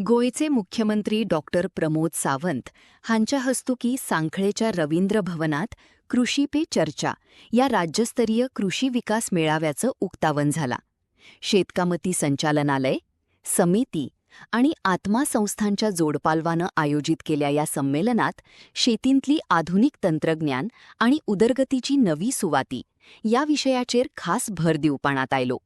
गोयचे मुख्यमंत्री डॉक्टर प्रमोद सावंत हांच्या हस्तुकी सांखळेच्या रवींद्र भवनात कृषी पे चर्चा या राज्यस्तरीय कृषी विकास मेळाव्याचं उक्तावण झाला. शेतकामती संचालनालय, समिती आणि आत्मा संस्थांच्या जोडपालवानं आयोजित केल्या या संमेलनात शेतींतली आधुनिक तंत्रज्ञान आणि उदरगतीची नवी सुवाती या विषयाचेर खास भर दिवपाणात आयलो.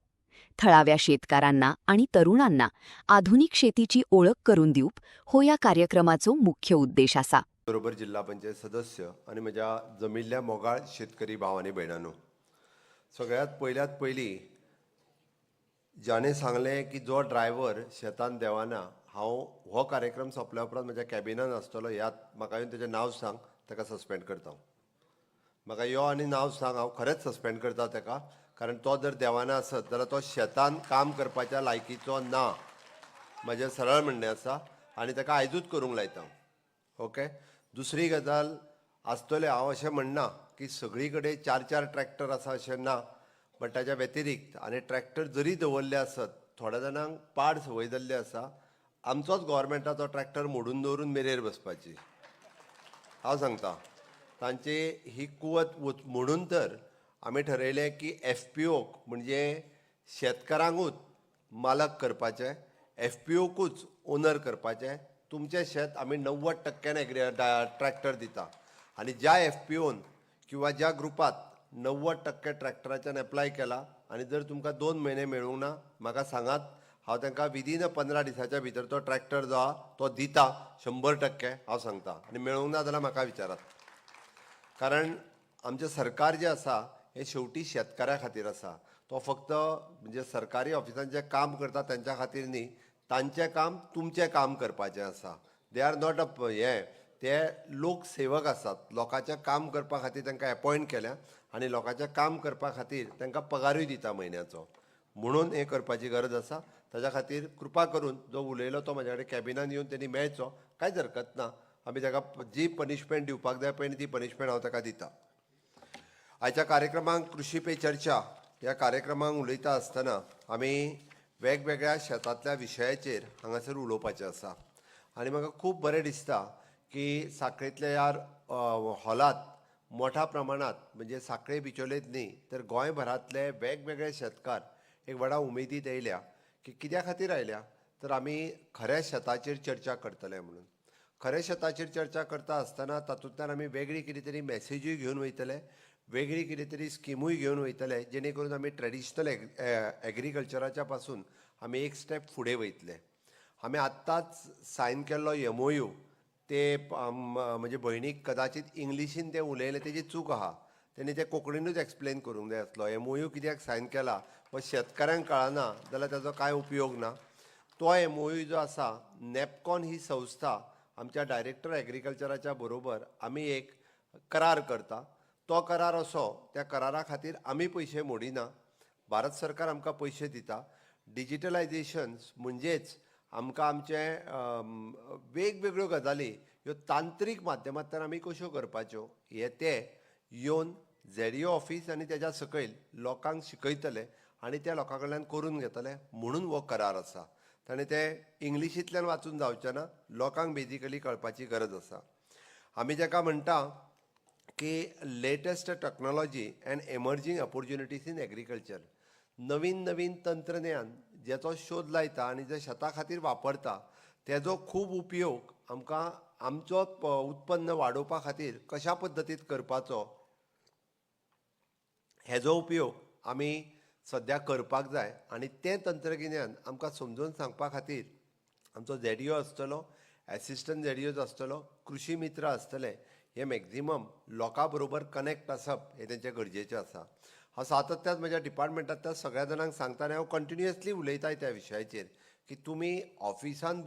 थळाव्या शेतकऱ्यांना आणि तरुणांना आधुनिक शेतीची ओळख करून दिवप हो या कार्यक्रमाचो मुख्य उद्देश असा. बरोबर जिल्हा पंचायत सदस्य आणि म्हज्या जमिल्ल्या मोगाळ शेतकरी भाव आणि भयणांनो, सगळ्यात पयली ज्याने सांगले की जो ड्रायव्हर शेतान देवाना हांव हो कार्यक्रम सोंपल्या उपरांत म्हज्या कॅबिनान आसतलो, यात म्हाका येवन तेजें नांव सांग, ताका सस्पेंड करता. म्हाका यो आनी नांव सांग, हांव खरेंच सस्पेंड करता ताका. कारण तो जर देवाना आसत जाल्यार तो शेतान काम करपाच्या लायकीचो ना, म्हजें सरळ म्हणणें आसा आनी ताका आयजूच करूंक लायता. ओके. दुसरी गजाल आसतले, हांव अशें म्हणना की सगळी कडेन 4-4 ट्रॅक्टर आसा अशें ना, बट ताच्या व्यतिरिक्त आनी ट्रॅक्टर जरी दवरले आसत, थोड्या जाणांक पाड संवय जाल्ली आसा आमचोच गव्हर्मेंटाचो ट्रॅक्टर मोडून दवरून मेरेर बसपाची. हांव सांगता, तांची ही कुवत म्हणून तर आमी ठरयलें की FPOक म्हणजे शेतकारांकूच मालक करपाचें, FPOकूच ओनर करपाचें. तुमचें शेत आमी 90% ट्रॅक्टर दिता आनी ज्या FPOन किंवा ज्या ग्रुपात 90% ट्रॅक्टराच्यान एप्लाय केला आनी जर तुमकां 2 म्हयने मेळूंक ना, म्हाका सांगात. हांव तांकां विदीन 15 दिसाच्या भितर तो ट्रॅक्टर जो आहा तो दिता 100%. हांव सांगता. आनी मेळूंक ना जाल्यार म्हाका विचारात. कारण आमचें सरकार जें आसा हें शेवटी शेतकाऱ्या खातीर आसा. तो फक्त म्हणजे सरकारी ऑफिसांत जें काम करता तांच्या खातीर न्ही, तांचें काम तुमचें काम करपाचें आसा. दे आर नॉट ते लोकसेवक आसात. लोकांचें काम करपा खातीर तांकां अपॉयंट केल्या आनी लोकांचें काम करपा खातीर तांकां पगारूय दिता म्हयन्याचो. म्हणून हें करपाची गरज आसा. ताच्या खातीर कृपा करून जो उलयलो तो म्हाज्या कडेन कॅबिनान येवन तेणी मेळचो, कांयच हरकत ना. आमी ताका जी पनिशमेंट दिवपाक जाय पळय ती पनिशमेंट हांव ताका दिता. आयच्या कार्यक्रमांक कृषी पे चर्चा ह्या कार्यक्रमांक उलयता आसतना आमी वेगवेगळ्या शेतांतल्या विशयाचेर हांगासर उलोवपाचें आसा. आनी म्हाका खूब बरें दिसता की सांखळेंतल्या ह्या हॉलांत मोठ्या प्रमाणात म्हणजे सांखळे बिचोलेच न्ही तर गोंयभरांतले वेगवेगळे शेतकार एक व्हडा उमेदीत येयल्या. की कित्या खातीर आयल्या तर आमी खऱ्या शेताचेर चर्चा करतले म्हणून. खऱ्या शेताचेर चर्चा करता आसतना तातूंतल्यान आमी वेगळी कितें तरी मॅसेजूय घेवन वयतले, वेगळी कितें तरी स्किमूय घेवन वयतले, जेणे करून आमी ट्रेडिशनल एग्रीकल्चराच्या पासून आमी एक स्टेप फुडें वयतले. आमी आत्ताच सायन केल्लो MOU ते म्हणजे भयणीक कदाचित इंग्लिशीन ते उलयले तेजी चूक आहा. तेणी ते कोंकणीनूच एक्सप्लेन करूंक जाय आसलो. MOU कित्याक सायन केला व शेतकाऱ्यांक कळना जाल्यार ताचो कांय उपयोग ना. तो MOU जो आसा, नॅपकॉन ही संस्था आमच्या डायरेक्टर एग्रीकल्चराच्या बरोबर आमी एक करार करता. तो करार असो, त्या करारा खातीर आमी पयशे मोडिना, भारत सरकार आमकां पयशे दिता. डिजिटलायजेशन म्हणजेच आमकां आमचे वेगवेगळ्यो गजाली ह्यो तांत्रीक माध्यमांतल्यान आमी कश्यो करपाच्यो हे ते येवन ZEO ऑफिस आनी तेज्या सकयल लोकांक शिकयतले आनी त्या लोकां कडल्यान करून घेतले म्हणून हो करार आसा. ताणें ते इंग्लिशींतल्यान वाचून जावचें ना, लोकांक बेजिकली कळपाची गरज आसा. आमी जाका म्हणटा की latest technology and emerging opportunities in agriculture. नवीन नवीन तंत्रज्ञान जेचो शोध लायता आनी जे शेता खातीर वापरता तेजो खूब उपयोग आमकां आमचो उत्पन्न वाडोवपा खातीर कशा पद्दतीन करपाचो हेजो उपयोग आमी सद्या करपाक जाय. आनी तें तंत्रगिन्यान आमकां समजून सांगपा खातीर आमचो ZEO आसतलो, एसिस्टंट ZEOज आसतलो, कृषी मित्र आसतले. हे मॅक्झिमम लोकां बरोबर कनेक्ट आसप हें तेंचें गरजेचें आसा. हांव सातत्यान म्हज्या डिपार्टमेंटांतल्या सगळ्या जाणांक सांगता आनी हांव कंटिन्युअसली उलयताय त्या विशयाचेर की तुमी ऑफिसान